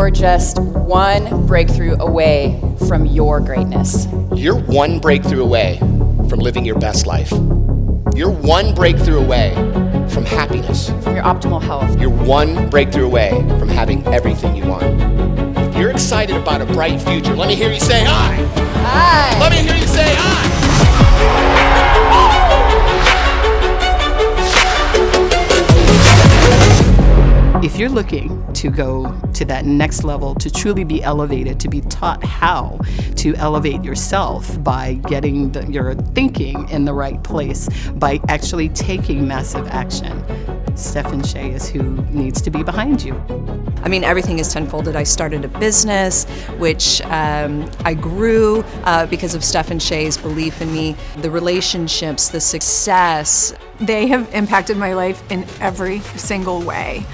You're just one breakthrough away from your greatness. You're one breakthrough away from living your best life. You're one breakthrough away from happiness. From your optimal health. You're one breakthrough away from having everything you want. If you're excited about a bright future, let me hear you say aye. Aye. Let me hear you say aye. If you're looking to go to that next level, to truly be elevated, to be taught how to elevate yourself by getting your thinking in the right place, by actually taking massive action, Steph Shay is who needs to be behind you. I mean, everything is tenfolded. I started a business, which I grew because of Steph Shay's belief in me. The relationships, the success. They have impacted my life in every single way.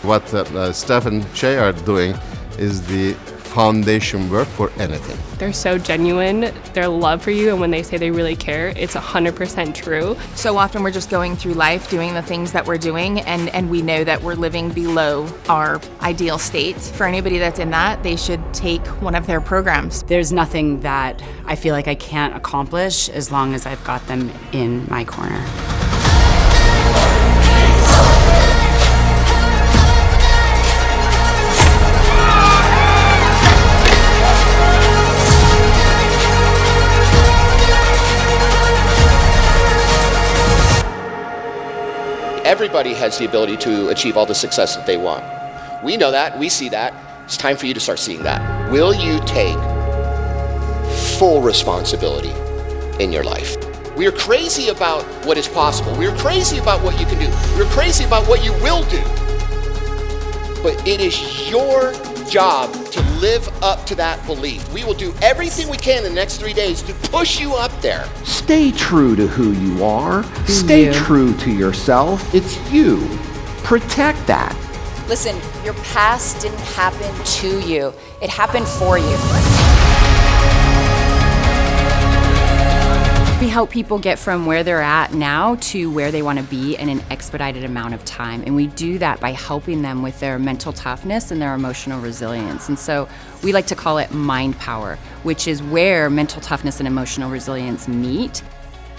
What Steph and Shay are doing is the foundation work for anything. They're so genuine, their love for you, and when they say they really care, it's 100% true. So often we're just going through life doing the things that we're doing, and we know that we're living below our ideal state. For anybody that's in that, they should take one of their programs. There's nothing that I feel like I can't accomplish as long as I've got them in my corner. Everybody has the ability to achieve all the success that they want. We know that, we see that. It's time for you to start seeing that. Will you take full responsibility in your life? We are crazy about what is possible. We are crazy about what you can do. We're crazy about what you will do. But it is your job to live up to that belief. We will do everything we can in the next 3 days to push you up there. Stay true to who you are. Stay true to yourself. It's you. Protect that. Listen, your past didn't happen to you. It happened for you. We help people get from where they're at now to where they want to be in an expedited amount of time. And we do that by helping them with their mental toughness and their emotional resilience. And so we like to call it Mindpower, which is where mental toughness and emotional resilience meet.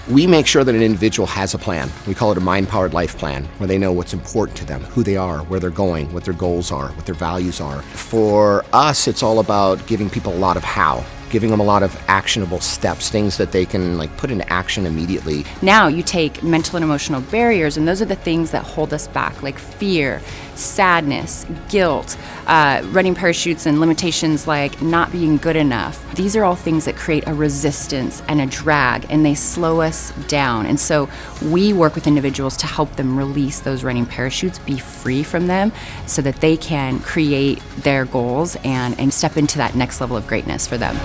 We make sure that an individual has a plan. We call it a mind-powered life plan, where they know what's important to them, who they are, where they're going, what their goals are, what their values are. For us, it's all about giving people a lot of how, giving them a lot of actionable steps, things that they can put into action immediately. Now you take mental and emotional barriers, and those are the things that hold us back, like fear, sadness, guilt, running parachutes, and limitations like not being good enough. These are all things that create a resistance and a drag, and they slow us down. And so we work with individuals to help them release those running parachutes, be free from them, so that they can create their goals and step into that next level of greatness for them.